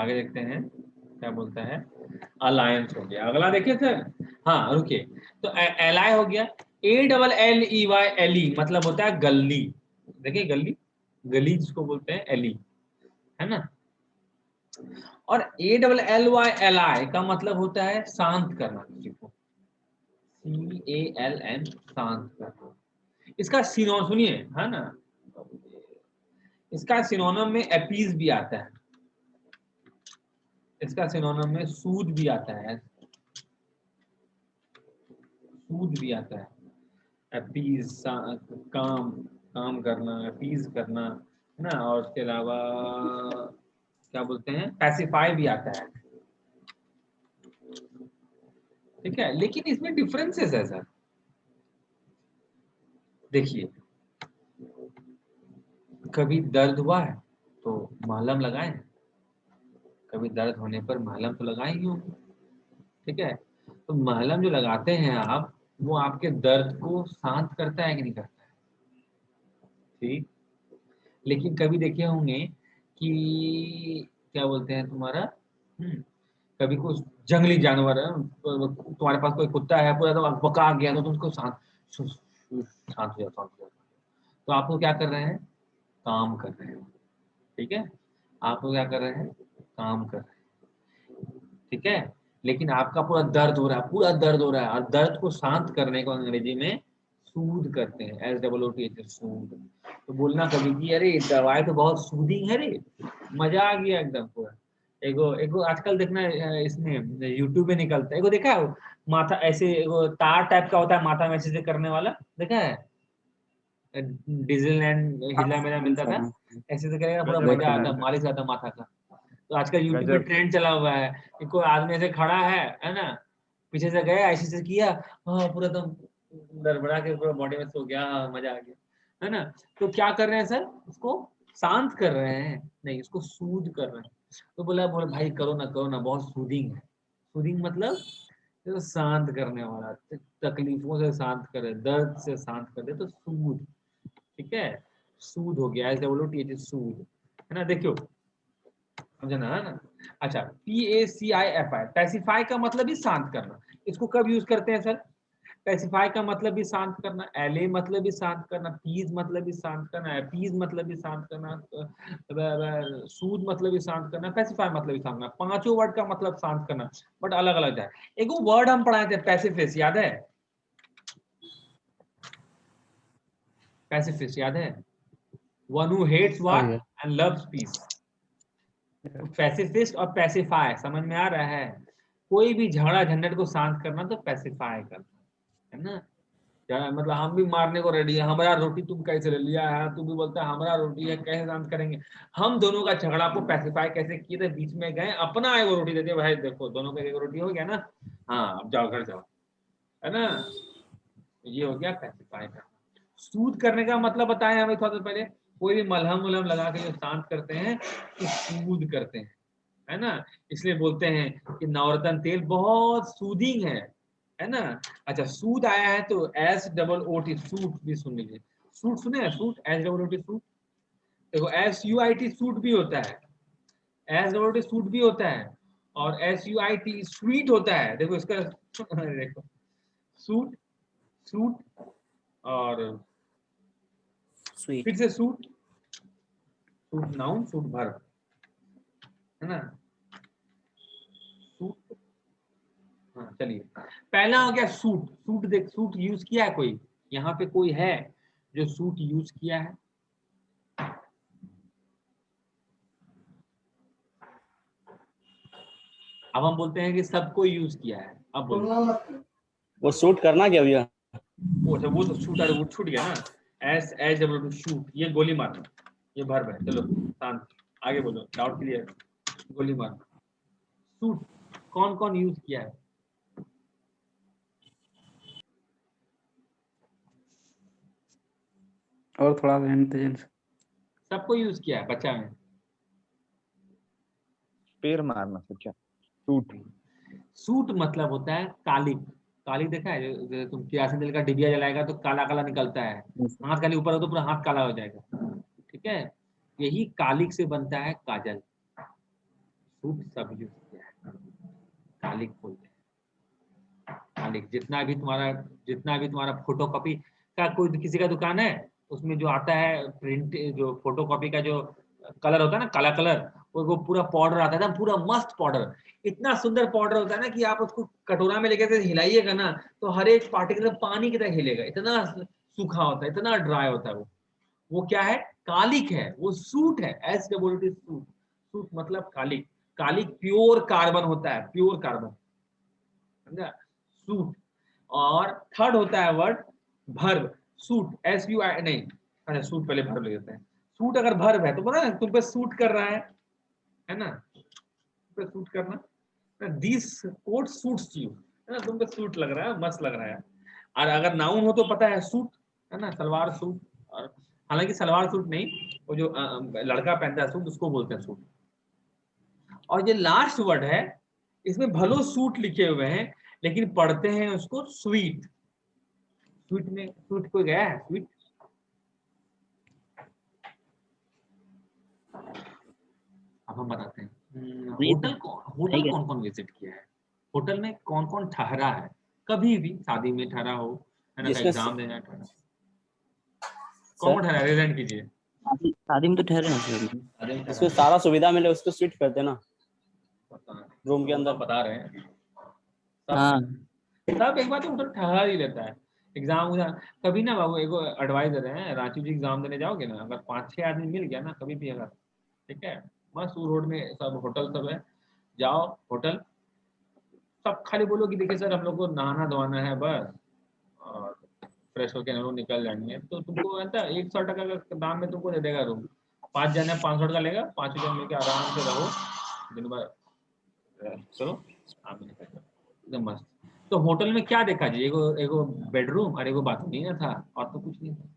आगे देखते हैं क्या बोलता है, अलायंस हो गया। अगला देखिए सर, हाँ रुकिए, तो एलाई हो गया, ALLEYLE मतलब होता है गली। देखिए गली, गली जिसको बोलते हैं एली, है ना। और ALLYLI का मतलब होता है शांत करना किसी को, CALN, शांत करना। इसका सिनोनिम सुनिए, है ना, इसका सिनोनिम में अपीज भी आता है, इसका सिनोनिम में सूद भी आता है, सूद भी आता है, अपीज काम, काम करना, अपीज करना, है ना। और उसके अलावा क्या बोलते हैं, पैसिफाई भी आता है, ठीक है। लेकिन इसमें डिफरेंसेस है सर। देखिए, कभी दर्द हुआ है तो मलहम लगाएं, कभी दर्द होने पर मलहम तो लगाए ही होंगे, ठीक है। तो मलहम जो लगाते हैं आप, वो आपके दर्द को शांत करता है कि नहीं करता है, ठीक। लेकिन कभी देखे होंगे कि क्या बोलते हैं तुम्हारा, कभी कुछ जंगली जानवर है, तुम्हारे पास कोई कुत्ता है, पूरा तो पका गया, तो तुम उसको शांत, शांत हो जाओ, शांत हो जाओ। तो आप लोग क्या कर रहे हैं, काम कर रहे हैं, ठीक है। आप लोग क्या कर रहे हैं, काम कर रहे हैं, ठीक है। लेकिन आपका पूरा दर्द हो रहा है, पूरा दर्द हो रहा है, और दर्द को शांत करने को अंग्रेजी में सूद करते हैं, SOOT, सूद। तो बोलना कभी कि अरे दवाई तो बहुत सूदिंग है रे, मजा आ गया एकदम पूरा। एगो एगो आजकल देखना, इसमें यूट्यूब में निकलता है, एगो देखा है, माथा ऐसे एगो तार टाइप का होता है, माथा में ऐसे से करने वाला, देखा है, डिज्नीलैंड हिला मेला मिलता था, ऐसे से करेगा, पूरा मजा आता, मालिश आता माथा का। तो आजकल यूट्यूब में ट्रेंड चला हुआ है कि कोई आदमी ऐसे खड़ा है ना, पीछे से गया, ऐसे से किया, हाँ पूरा एकदम गड़बड़ा के पूरा बॉडी में सो गया, हाँ, मजा आ गया, है ना। तो क्या कर रहे हैं सर, उसको शांत कर रहे हैं, नहीं इसको सूद कर रहे हैं। तो बोला बोले भाई करो ना, बहुत सूदिंग है। सूदिंग मतलब तो शांत करने वाला, तकलीफों से शांत करे, दर्द से शांत कर दे, तो सूद, ठीक है। सूद हो गया, SOOT, सूद, है ना। देखियो, समझे ना, है ना। अच्छा, PACIFI, पैसिफाई का मतलब ही शांत करना। इसको कब यूज करते हैं सर, पैसिफाई का मतलब भी शांत करना, LA मतलब भी शांत करना, पीज मतलब भी शांत करना, पीज मतलब भी शांत करना, सूद मतलब भी शांत करना, पैसिफाई मतलब भी शांत करना। पांचों वर्ड का मतलब शांत करना, बट अलग अलग है। एक वो वर्ड हम पढ़ाए थे, पैसिफिस्ट, याद है, पैसिफिस्ट याद है, one who hates war and loves peace. Pacifist और पैसिफाई समझ में आ रहा है। कोई भी झगड़ा झंझट को शांत करना तो पैसिफाई करना, है ना। मतलब हम भी मारने को रेडी है, हमारा रोटी तुम कैसे ले लिया है, तू भी बोलता है हमारा रोटी है, कैसे शांत करेंगे। हम दोनों का झगड़ा को पैसिफाई कैसे किए थे, बीच में गए, अपना एगो रोटी देते, भाई देखो दोनों का एक रोटी हो गया ना, हाँ अब जाओ घर जाओ, है ना। ये हो गया पैसिफाई का। सूद करने का मतलब बताएं हमें थोड़ा सा पहले, कोई भी मलहम उलहम लगा के जो शांत करते हैं तो सूद करते हैं, है ना। इसलिए बोलते हैं कि नवरत्न तेल बहुत सूदिंग है ना। अच्छा, सूद आया है तो SOOT, सूट भी सुन लीजिए, सूट सुने हैं, सूट, SOOT, सूट। देखो SUIT सूट भी होता है, SOOT सूट भी होता है, और SUIT स्वीट होता है। देखो इसका देखो, सूट, सूट, और फिर से suit, suit noun, suit verb, है ना, सूट। हाँ चलिए, पहला हो गया सूट। सूट देख, सूट यूज किया है कोई, यहाँ पे कोई है जो सूट यूज किया है, अब हम बोलते हैं कि सबको यूज किया है, अब बोलो। वो शूट करना क्या भैया, वो तो शूट, वो छूट गया ना, SHOOT, शूट, ये गोली मारना, ये वर्ब है। चलो शांत, आगे बोलो, डाउट क्लियर, गोली मारना, शूट कौन कौन यूज किया है, और थोड़ा इंटेलिजेंस, सबको यूज किया है बच्चा में। पैर मारना फिर क्या, सूट, सूट मतलब होता है कालिक। कालिक देखा है, तुम किरासन तेल का डिबिया जलाएगा तो काला काला निकलता है, हाथ खाली ऊपर हो तो पूरा हाथ काला हो जाएगा, ठीक है। यही कालिक से बनता है काजल, सूट सब यूज किया है, कालिक बोलते हैं। कालिक जितना भी तुम्हारा फोटोकॉपी का कोई किसी का दुकान है, उसमें जो आता है प्रिंट, जो फोटोकॉपी का जो कलर होता है ना, काला कलर, वो पूरा पाउडर आता है ना, पूरा मस्त पाउडर, इतना सुंदर पाउडर होता है ना कि आप उसको कटोरा में लेकर हिलाइएगा ना तो हर एक पार्टिकल पानी की तरह हिलेगा, इतना सूखा होता है, इतना ड्राई होता है वो क्या है? कालिक है, वो सूट है, SOOT सूट। सूट मतलब कालिक। कालिक प्योर कार्बन होता है, प्योर कार्बन, समझा? सूट। और थर्ड होता है वर्ड भर्ब, सूट, SUI नहीं, अच्छा सूट पहले भर्ब ले लेते हैं। सूट अगर भर्ब है तो पता है तुम पे सूट कर रहा है ना, तुम पे सूट करना, दिस कोट सूट्स यू, है ना, तुम पे सूट लग रहा है, मस्त लग रहा है। और अगर नाउन हो तो पता है सूट, है ना, सलवार सूट। और हालांकि सलवार सूट नहीं, वो जो लड़का पहनता है सूट, उसको बोलते हैं सूट। और ये लास्ट वर्ड है, इसमें भलो सूट लिखे हुए हैं लेकिन पढ़ते हैं उसको स्वीट। स्वीट में स्वीट कोई गया है? स्वीट अब हम बताते हैं। होटल कौन कौन विजिट किया है? होटल में कौन कौन ठहरा है? कभी भी शादी में ठहरा हो, है ना, एग्जाम देना ठहरा, कौन ठहरा? रेजेंट कीजिए। शादी में तो ठहरे हैं सर। इसमें सारा सुविधा मिले उसको स्वीट करते ना, रूम के अंदर। बता रहे हैं हाँ सब एक बार तो होटल ठहर ही लेता है। एग्जाम कभी ना बाबू, एगो एडवाइजर है, रांची जी एग्जाम देने जाओगे ना, अगर 5-6 आदमी मिल गया ना कभी भी, अगर ठीक है, मस्त रोड में सब होटल सब है, जाओ होटल, सब खाली बोलो कि देखिए सर हम लोग को नहाना धोना है बस, और फ्रेश होकर हम लोग निकल जाएंगे, तो तुमको ऐसा 100 टका का दाम में तुमको दे देगा रूम। 5 जने 500 टका लेगा, 5 जन मिलकर आराम से रहो, दिन भर चलो एकदम मस्त। तो होटल में क्या देखा जी? एगो बेडरूम और एगो बाथरूम ही ना था, और तो कुछ नहीं था।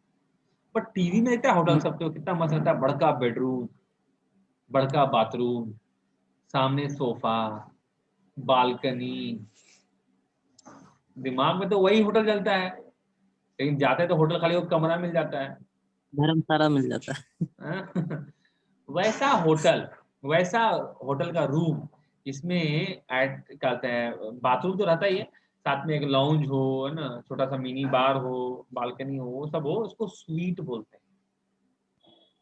पर टीवी में देखता है होटल सब तो कितना मस्त रहता है, बड़का बेडरूम, बड़का बाथरूम, सामने सोफा, बालकनी। दिमाग में तो वही होटल चलता है, लेकिन जाते तो होटल खाली वो कमरा मिल जाता है। धर्मशाला मिल जाता है। वैसा होटल, वैसा होटल का रूम, इसमें ऐड कहते हैं, बाथरूम तो रहता ही है, साथ में एक लाउंज हो, है ना, छोटा सा मिनी बार हो, बालकनी हो, वो सब हो, उसको स्वीट बोलते हैं।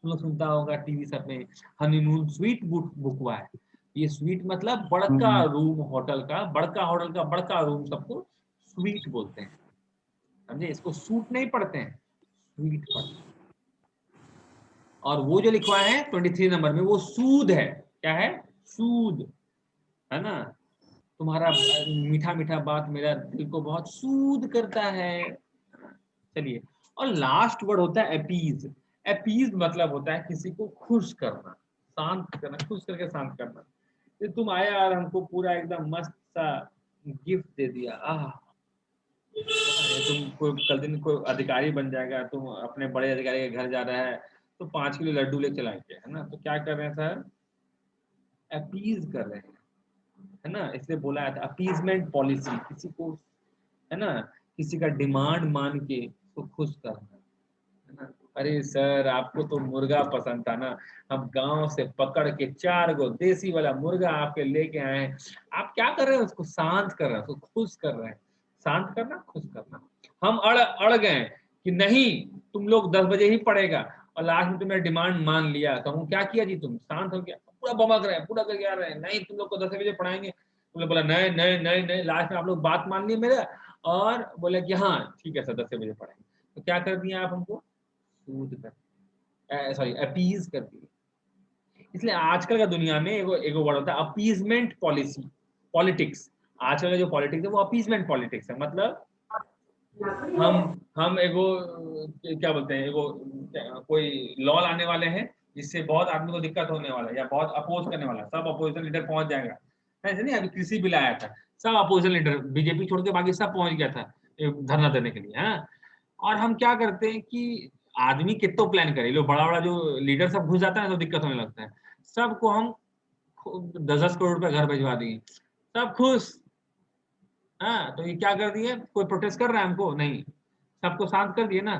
तुम लोग सुनता होगा टीवी सब में, हनीमून स्वीट बुक हुआ है। ये स्वीट मतलब बड़का रूम, होटल का बड़का रूम, सबको स्वीट बोलते हैं, समझे? इसको सूट नहीं पढ़ते हैं, स्वीट पढ़ते हैं। और वो जो लिखवा है 23 नंबर में, वो सूद है। क्या है? सूद, है ना। तुम्हारा मीठा मीठा बात मेरा दिल को बहुत सूद करता है। चलिए, और लास्ट वर्ड होता है अपीज। अपीज मतलब होता है किसी को खुश करना, शांत करना, खुश करके शांत करना। तो तुम आया और हमको पूरा एकदम मस्त सा गिफ्ट दे दिया, तुम कोई कल दिन कोई अधिकारी बन जाएगा, तुम अपने बड़े अधिकारी के घर जा रहा है तो 5 किलो लड्डू ले चलाएंगे, है ना, तो क्या कर रहे हैं सर? अपीज कर रहे हैं, है ना। इसलिए बोला है अपीजमेंट पॉलिसी, किसी को, है ना, किसी का डिमांड मान के उसको खुश करना, है ना। अरे सर आपको तो मुर्गा पसंद था ना, हम गांव से पकड़ के 4 गो देसी वाला मुर्गा आपके लेके आए हैं, आप क्या कर रहे हैं? उसको शांत कर रहे हैं, उसको खुश कर रहे हैं। शांत करना, खुश करना। हम अड़ गए कि नहीं तुम लोग 10 बजे ही पड़ेगा, और लास्ट में तुमने डिमांड मान लिया, तो हम क्या किया जी? तुम शांत हो गया, पूरा बमक रहे हैं, पूरा करके आ रहे हैं, नहीं तुम लोग को 10 बजे पढ़ाएंगे। तुमने बोला नहीं नहीं नहीं नहीं, लास्ट में आप लोग बात मान लिए मेरा, और बोले कि हाँ ठीक है सर 10 बजे पढ़ाएंगे। तो क्या कर दिया आप हमको? सूद कर, सॉरी अपीज कर दिए। इसलिए आजकल का दुनिया में एगो वर्ड होता है अपीजमेंट पॉलिसी, पॉलिटिक्स। आजकल का जो पॉलिटिक्स है वो अपीजमेंट पॉलिटिक्स है। मतलब हम एगो क्या बोलते हैं, एगो कोई लॉ लाने वाले हैं जिससे बहुत आदमी को दिक्कत होने वाला है या बहुत अपोज करने वाला है, सब अपोजिशन लीडर पहुंच जाएगा। ऐसे नहीं, अभी कृषि बिल आया था, सब अपोजिशन लीडर बीजेपी छोड़ के बाकी सब पहुंच गया था धरना देने के लिए, है। और हम क्या करते हैं कि आदमी कितना प्लान करे, लोग बड़ा बड़ा जो लीडर सब घुस जाता है तो दिक्कत होने लगता है। सबको हम 10-10 करोड़ रुपए घर भिजवा दिए, सब खुश। हाँ, तो ये क्या कर दिए? कोई प्रोटेस्ट कर रहा है हमको? नहीं, सबको शांत कर दिए ना।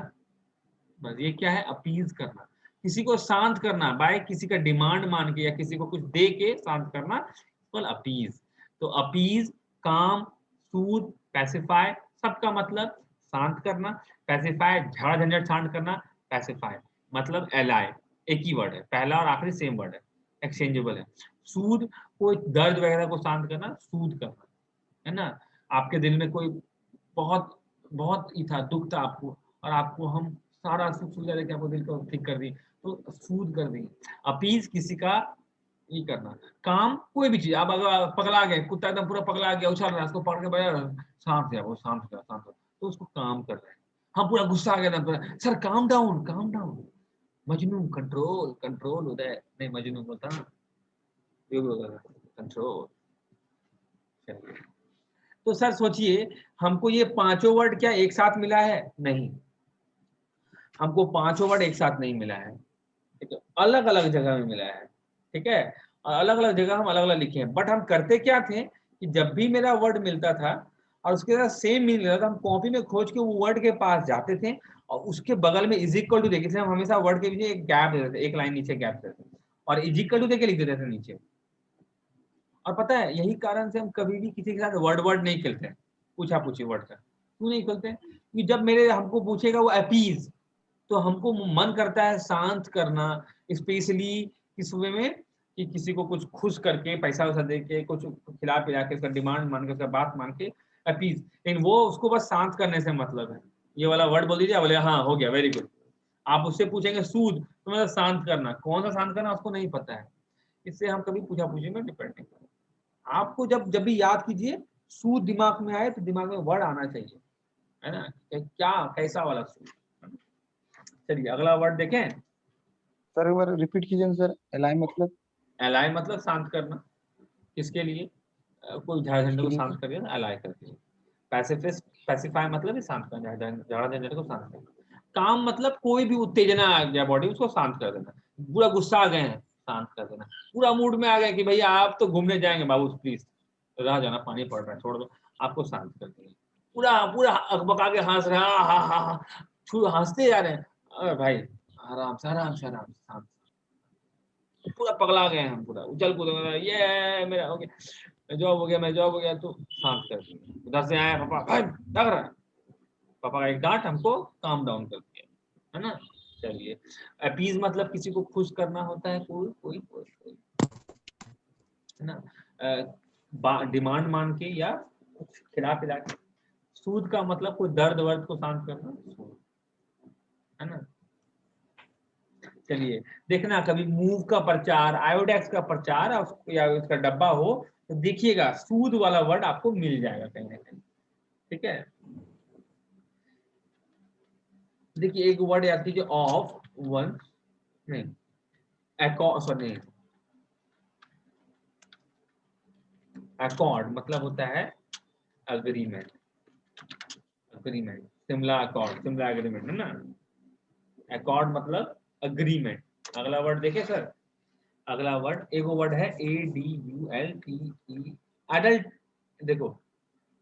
बस ये क्या है? अपीज करना, किसी को शांत करना बाय किसी का डिमांड मान के या किसी को कुछ दे के शांत करना, अपीज। तो अपीज, काम, सूद, पैसिफाई, सबका मतलब शांत करना। पैसिफाई झगड़ा झंझट शांत करना, पैसिफाई मतलब एलाई, एक ही वर्ड है, पहला और आखिरी सेम वर्ड है, एक्सचेंजेबल है। सूद कोई दर्द वगैरह को शांत करना, सूद करना, है ना। आपके दिल में कोई बहुत बहुत ही था, दुख था आपको, और आपको हम सारा सुख सुविधा देके आपको दिल को ठीक कर दी, तो सूद कर दी। अपीज किसी का ये करना। काम कोई भी चीज, आप अगर पगला गए, कुत्ता एकदम पूरा पगला गया, उछल रहा है, उसको पकड़ के बजा शांत है, वो शांत हो, शांत हो, तो उसको काम कर रहे हैं। हम पूरा गुस्सा आ गया ना, पूरा sir calm down, calm down, Majnu control, control Uday, नहीं मजनू बोलता ना, ये भी होता है कंट्रोल। तो सर सोचिए, हमको ये पांचों वर्ड क्या एक साथ मिला है? नहीं, हमको पांचों वर्ड एक साथ नहीं मिला है, ठीक है, अलग अलग जगह में मिला है, ठीक है, और अलग अलग जगह हम अलग अलग लिखे हैं। बट हम करते क्या थे कि जब भी मेरा वर्ड मिलता था और उसके साथ सेम मीनिंग मिलता था, हम कॉपी में खोज के वो वर्ड के पास जाते थे और उसके बगल में इज इक्वल टू देखे थे। हम हमेशा वर्ड के पीछे एक गैप देते थे, एक लाइन नीचे गैप देते थे और इज इक्वल टू देके लिख देते थे नीचे। और पता है यही कारण से हम कभी भी किसी के साथ वर्ड वर्ड नहीं खेलते, पूछा पूछी वर्ड का क्यों नहीं खेलते? क्योंकि जब मेरे हमको पूछेगा वो अपीज, तो हमको मन करता है शांत करना, स्पेशली इस वे में कि किसी को कुछ खुश करके, पैसा वैसा दे के, कुछ खिला पिला के, उसका डिमांड मान के, उसका बात मान के, अपीज। लेकिन वो उसको बस शांत करने से मतलब है। ये वाला वर्ड बोल दीजिए, बोले हाँ हो गया, वेरी गुड। आप उससे पूछेंगे सूद, तो मतलब शांत करना, कौन सा शांत करना उसको नहीं पता है। इससे हम कभी पूछा पूछी में डिपेंड नहीं करें। आपको जब जब भी याद कीजिए, सूद दिमाग में आए तो दिमाग में वर्ड आना चाहिए, है ना, क्या कैसा वाला सूद। चलिए अगला वर्ड देखें। सर एक बार रिपीट कीजिए सर। एलाई मतलब? एलाई मतलब शांत करना, किसके लिए? कोई झगड़ा झंझट को शांत करिए ना, एलाई करके। पैसिफाई मतलब शांत करना, झगड़ा झंझट को शांत करना। काम मतलब कोई भी उत्तेजना आ गया बॉडी, उसको शांत कर देना। पूरा गुस्सा आ गए हैं, शांत कर देना। पूरा मूड में आ गया कि भैया आप तो घूमने जाएंगे बाबू, प्लीज रह जाना, पानी पड़ रहा है, छोड़ दो, आपको शांत कर देंगे। पूरा पूरा अकबका के हंस रहे हैं, हा हा हा, हंसते जा रहे हैं, अरे भाई आराम से, आराम से, आराम से, शांत। पूरा पगला गए हम, पूरा उछल कूद, ये मेरा हो गया, मैं जॉब हो गया, मैं जॉब हो गया, तो शांत कर दिया। उधर से आया पापा, भाई लग रहा है, पापा का एक डांट हमको काम डाउन कर दिया, है ना। चलिए अपीज मतलब किसी को खुश करना होता है, कोई कोई कोई, कोई है ना, डिमांड मान के या कुछ खिला पिला के। सूद का मतलब कोई दर्द वर्द को शांत करना, सूद, है ना। चलिए देखना, कभी मूव का प्रचार, आयोडेक्स का प्रचार या उसका डब्बा हो तो देखिएगा सूद वाला वर्ड आपको मिल जाएगा कहीं ना कहीं, ठीक है। देखिए एक वर्ड याद कीजिए, ऑफ वन, नहीं सॉरी, अकॉर्ड मतलब होता है agreement, agreement, Shimla accord, Shimla agreement, है ना। अकॉर्ड मतलब अग्रीमेंट। अगला वर्ड देखे सर, अगला वर्ड, एक वर्ड है ADULTE, एडल्ट। देखो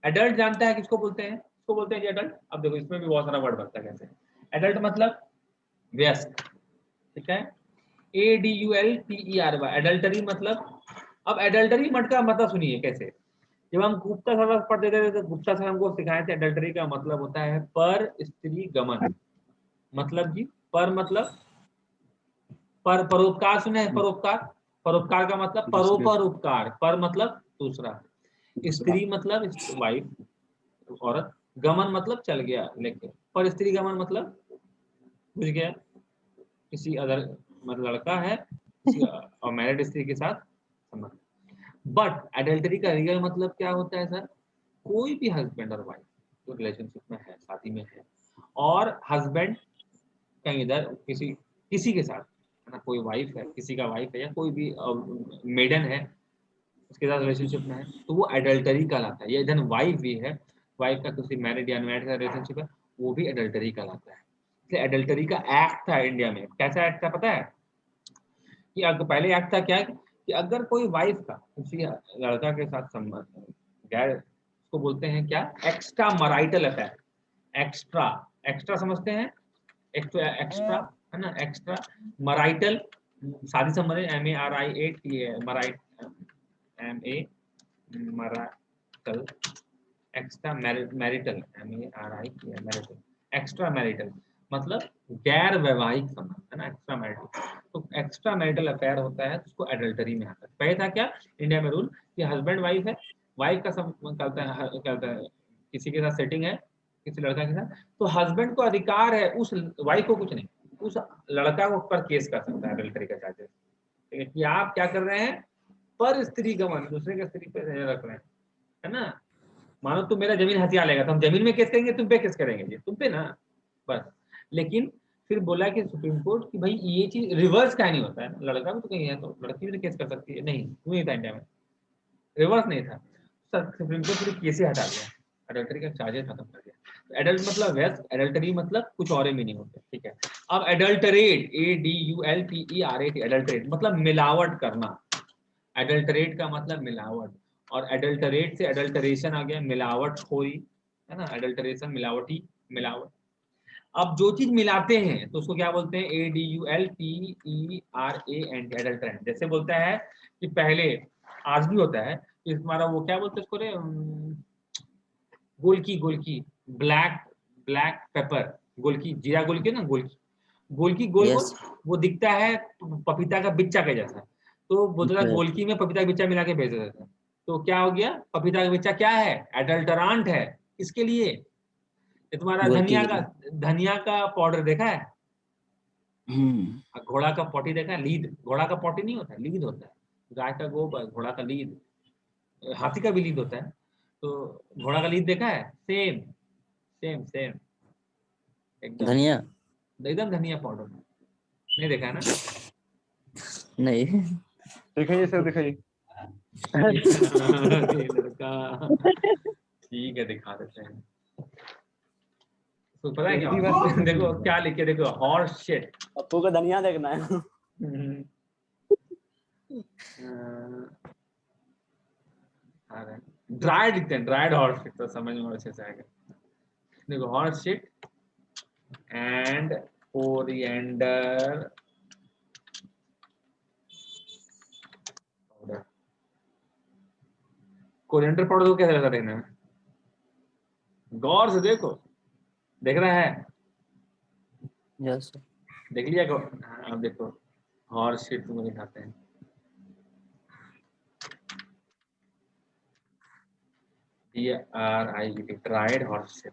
एडल्ट जानता है किसको बोलते हैं? किसको बोलते हैं जी एडल्ट? अब देखो इसमें भी बहुत सारा वर्ड बनता है कैसे। एडल्ट मतलब व्यस्क, ठीक है, ADULTERY। एडल्टरी मतलब, अब एडल्टरी मत का मतलब सुनिए कैसे। जब हम गुप्ता सर पढ़ते थे तो गुप्ता सर हमको सिखाए थे एडल्टरी का मतलब होता है पर स्त्री गमन। मतलब जी, पर मतलब परोपकार, सुने हैं परोपकार? परोपकार का मतलब परोपर उपकार, पर मतलब दूसरा, स्त्री मतलब वाइफ, औरत, गमन मतलब चल गया लेके, पर स्त्री गमन मतलब बुझ गया, किसी अदर मतलब लड़का है किसी और मैरिड स्त्री के साथ संबंध। बट एडल्टरी का रियल मतलब क्या होता है सर? कोई भी हस्बैंड और वाइफ जो रिलेशनशिप में है, शादी में है, और हस्बैंड कहीं इधर किसी किसी के साथ, है ना, कोई वाइफ है, किसी का वाइफ है, या कोई भी मेडन है उसके साथ रिलेशनशिप में है, तो वो एडल्टरी कहलाता है। या इधर वाइफ भी है, वाइफ का किसी मैरिड या अनमैरिड का रिलेशनशिप है, वो भी एडल्टरी कहलाता है। इसलिए एडल्टरी का एक्ट था इंडिया में, कैसा एक्ट था पता है? कि अगर पहले एक्ट था क्या कि अगर कोई वाइफ का किसी लड़का के साथ संबंध गैर, उसको बोलते हैं क्या, extra marital affair. Extra, extra समझते हैं, एक्स्ट्रा, है ना। एक्स्ट्रा मैरिटल, शादी संबंधी, MARIAT, मैराइट, MA marital, extra marital, marital, extra marital मतलब गैर वैवाहिक संबंध, है ना, एक्स्ट्रा मैरिटल। तो एक्स्ट्रा मैरिटल अफेयर होता है तो उसको एडल्टरी में आता है। पहले था क्या इंडिया में रूल कि हस्बैंड वाइफ है, वाइफ का संबंध करता है किसी के साथ सेटिंग है, किसी लड़का के साथ, तो हस्बैंड को अधिकार है, उस वाइफ को कुछ नहीं, उस लड़का को पर केस कर सकता है एडल्टरी का चार्जेस, ठीक है, कि आप क्या कर रहे हैं, पर स्त्री गमन, दूसरे के स्त्री पे रख रहे हैं, है ना। मानो तुम मेरा जमीन हथिया लेगा तो हम जमीन में केस करेंगे, तुम पे केस करेंगे, ये तुम पे ना, बस। लेकिन फिर बोला कि सुप्रीम कोर्ट कि भाई ये चीज रिवर्स का नहीं होता है, लड़का भी तो कहीं है तो लड़की भी तो केस कर सकती है, नहीं नहीं था इंडिया में, रिवर्स नहीं था, सुप्रीम कोर्ट पूरी केस ही हटा दिया, एडल्टरी का चार्जेस खत्म कर दिया। तो एडल्ट मतलब वेस्ट, एडल्टरी मतलब कुछ और मीनिंग होता है, ठीक है। अब एडल्टरेट, ADULTERAT, एडल्टरेट मतलब मिलावट करना, एडल्टरेट का मतलब मिलावट, और एडल्टरेट से एडल्टरेशन आ गया, मिलावट खोई, है ना, एडल्टरेशन मिलावटी, मिलावट। अब जो चीज मिलाते हैं तो उसको क्या बोलते हैं, ADULTERANT, एडल्टरेंट। जैसे बोलता है कि पहले आज भी होता है कि तुम्हारा वो क्या बोलते हैं उसको रे, गोलकी, गोलकी, ब्लैक ब्लैक पेपर, गोलकी, जीरा गोलकी ना, गोलकी, गोलकी गोल गोल, यस वो दिखता है पपीता का बिच्चा के जैसा, तो बोलता था yes. गोलकी में पपीता का बिच्चा मिला के भेज देता था। तो क्या हो गया, पपीता का बिच्चा क्या है, एडल्टरांट है, इसके लिए। ये तुम्हारा गोलकी धनिया का पाउडर देखा है, हम्म घोड़ा का पॉटी देखा है, लीद, घोड़ा का पॉटी नहीं होता, लीद होता है, गाय का गोबर, घोड़ा का लीद, हाथी का भी लीद होता है, तो घोड़ा का लीद देखा है, सेम सेम सेम एकदम, धनिया एकदम धनिया पाउडर, नहीं देखा है ना। नहीं दिखाइए सर, दिखाइए। ये लड़का, ठीक है दिखा देते हैं। तो पता है क्या, देखो क्या लिखे, देखो हॉर्स शिट, पप्पू को धनिया देखना है। ड्राइड लिखते हैं, ड्राइड हॉर्स शिट, तो समझ में अच्छे से आएगा। देखो horse shit and coriander powder, coriander powder को कैसे लगता देखना है, गौर से देखो, देख रहा है, यस देख लिया को, हाँ, अब देखो हॉर्स शिट तुम दिखाते हैं, DRIED, dried horse shit,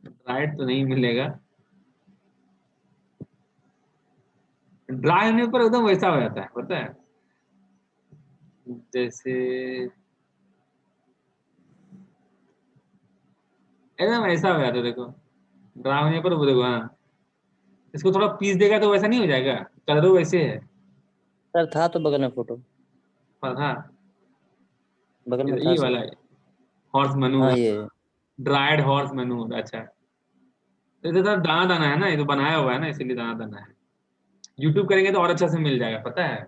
dried तो नहीं मिलेगा, ड्राई होने पर एकदम वैसा हो जाता है, पता है, जैसे एकदम ऐसा हो जाता है, देखो ड्राई होने पर वो देखो, हाँ इसको थोड़ा पीस देगा तो वैसा नहीं हो जाएगा, कलर वैसे है, सर था तो बगल में फोटो, पर हाँ बगल में था ये सर। वाला हॉर्स मेनू, हाँ ये ड्राइड हॉर्स मेनू, अच्छा, तो इधर तो दाना दाना है ना, ये तो बनाया हुआ है ना, इसीलिए दाना दाना है, यूट्यूब करेंगे तो और अच्छा से मिल जाएगा, पता है।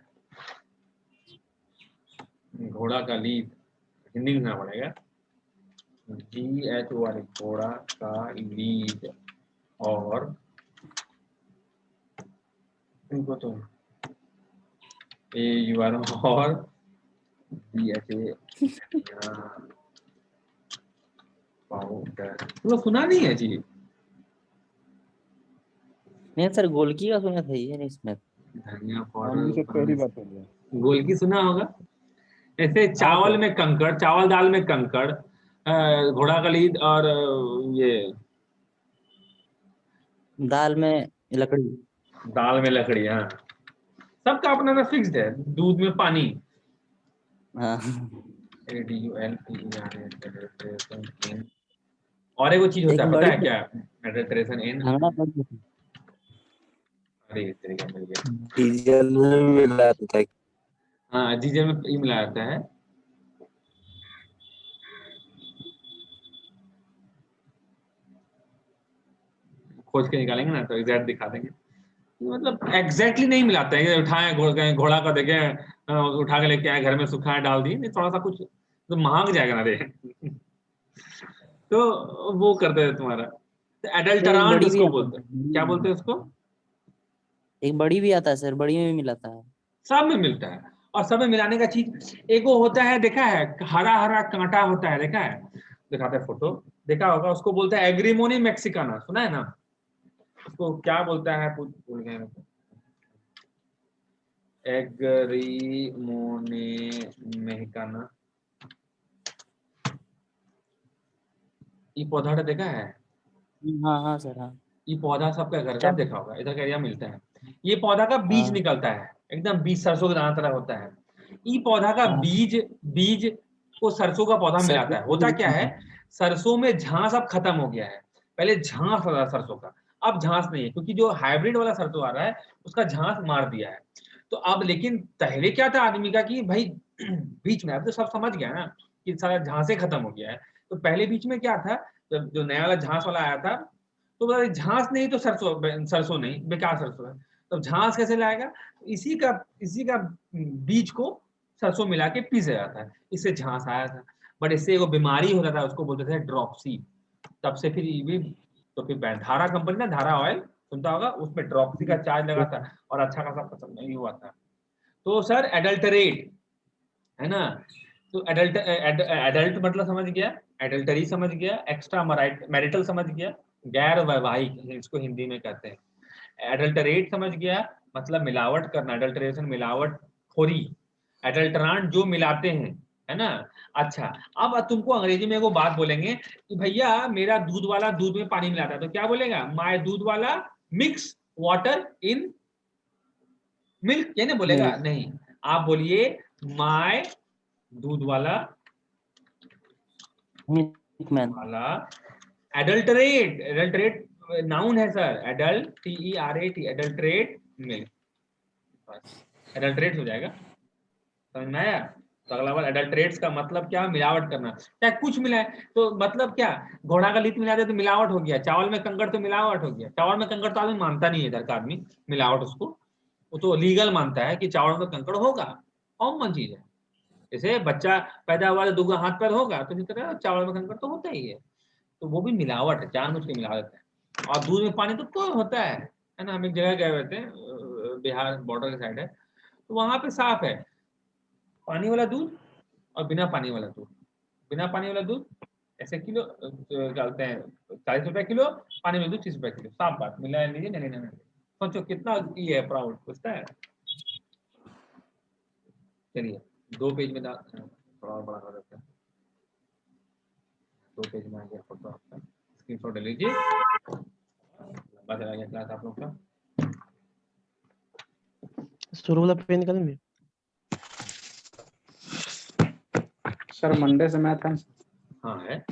घोड़ा का लीद हिंदी लिखना पड़ेगा, GHOR, घोड़ा का लीद, और इनको तो AUR और DHA पाउडर, तो सुना नहीं है जी, नहीं सर, गोलकी का सुना था, ये नहीं सुना था। धनिया हम भी सब पहली पाउडर, बार सुन रहे हैं। गोलकी सुना होगा, ऐसे हाँ चावल सर, में कंकड़, चावल दाल में कंकड़, घोड़ा का लीद, और ये दाल में लकड़ी। दाल में लकड़ी, हाँ सबका अपना ना फिक्स्ड है, दूध में पानी, हाँ ADULTERATION, और एक वो चीज होता एक है पता बड़ी है क्या, एडल्ट्रेशन इन, झगड़ा कर दिया था। अरे इस तरीके का मिल गया, डीजल में मिला था। हाँ जीजर में ये मिलाया जाता है, खोज के निकालेंगे ना तो एग्जैक्ट दिखा देंगे, मतलब एग्जैक्टली नहीं मिलाते हैं, ये उठाए घोड़ा का देखे, उठा के लेके आए घर में सुखाए डाल दिए, नहीं थोड़ा सा कुछ तो महक जाएगा ना रे। तो वो करते हैं तुम्हारा, तो एडल्टरांट बड़ी भी उसको आता बोलते है, हैं। क्या बोलते हैं उसको? एक बड़ी भी आता है सर, बड़ी में भी मिलाता है। सब में मिलता है, और सब में मिलाने का चीज एक वो होता है, देखा है, हरा हरा कांटा होता है, देखा है, दिखाते हैं फोटो, देखा होगा, उसको बोलते हैं एग्रीमोनी मैक्सिकाना, सुना है ना? उसको क्या बोलता है, भूल गए, एग्रीमोनी मैक्सिकाना। ये पौधा देखा है? हाँ हाँ सर, हाँ। ये पौधा सबका घर, क्या? सब देखा होगा, इधर का एरिया मिलता है। ये पौधा का बीज हाँ निकलता है, एकदम बीज सरसों के दाना तरह होता है। ये पौधा का हाँ बीज बीज को सरसों का पौधा सर, मिलाता है। होता क्या है, सरसों में झांस अब खत्म हो गया है। पहले झांस होता था सरसों का, अब झांस नहीं है, क्योंकि जो हाइब्रिड वाला सरसों आ रहा है उसका झांस मार दिया है। तो अब लेकिन पहले क्या था आदमी का कि भाई बीच में, अब तो सब समझ गया ना कि सारा झांसे खत्म हो गया है। तो पहले बीच में क्या था, जब जो नया वाला झांस वाला आया था, तो बोला झांस नहीं तो सरसों, सरसों नहीं, बेकार सरसों है। तो झांस कैसे लाएगा? इसी का बीज को सरसों मिला के पीसा जाता है, इससे झांस आया था। बट इससे वो बीमारी होता था, उसको बोलते थे ड्रॉपसी। तब से फिर ये भी, तो फिर धारा कंपनी ना, धारा ऑयल सुनता होगा, उसमें ड्रॉपसी का चार्ज लगा था और अच्छा खासा फसल नहीं हुआ था। तो सर एडल्टरेट है ना, तो एडल्ट मतलब समझ गया, एडल्टरी समझ गया, एक्स्ट्रा मैरिटल समझ गया, गैर वैवाहिक इसको हिंदी में कहते हैं। एडल्टरेट समझ गया, मतलब मिलावट करना, एडल्टरेशन मिलावट खोरी। एडल्टरांट जो मिलाते हैं, है ना। अच्छा, अब तुमको अंग्रेजी में वो बात बोलेंगे कि भैया मेरा दूध वाला दूध में पानी मिलाता है, तो क्या बोलेगा? माय दूध वाला मिक्स वाटर इन मिल्क, ये नहीं बोलेगा, नहीं, आप बोलिए माय दूध वाला मिल्कमैन। वाला एडल्टरेट। एडल्टरेट नाउन है सर, एडल्ट TERAT, एडल्टरेट मिल्क, बस एडल्टरेट हो जाएगा। समझ में आया? तो अगला बार एडल्टरेट्स का मतलब क्या? मिलावट करना। क्या कुछ मिलाए तो मतलब क्या, घोड़ा का लीत मिला दे तो मिलावट हो गया, चावल में कंकड़ तो मिलावट हो गया। चावल में कंकड़ तो आदमी मानता नहीं है, इधर का आदमी मिलावट उसको, वो तो लीगल मानता है कि चावल में कंकड़ होगा, कॉमन चीज है। जैसे बच्चा पैदा हुआ तो दूसरा हाथ पैर होगा, तो इसी तरह चावल में कंकड़ तो होता ही है। तो वो भी मिलावट है, जानबूझ के मिलावट है। और दूध में पानी तो होता है ना। हम एक जगह गए हुए थे, बिहार बॉर्डर के साइड है, तो वहां पे साफ है, पानी वाला दूध और बिना पानी वाला दूध। बिना पानी वाला दूध ऐसे किलो क्या बोलते हैं, 40 रुपए किलो, पानी में दूध 30 रुपए किलो, साफ बात, मिला लीजिए, नहीं लेना। सोचो कितना ये है, प्राउड पूछता है। चलिए 2 पेज में थोड़ा और बड़ा कर देते हैं, 2 पेज में आ गया फोटो आपका, स्क्रीनशॉट ले लीजिए। लंबा चला गया क्लास आप लोग का। शुरू वाला पेन करेंगे सर मंडे से मैथ है। हाँ है।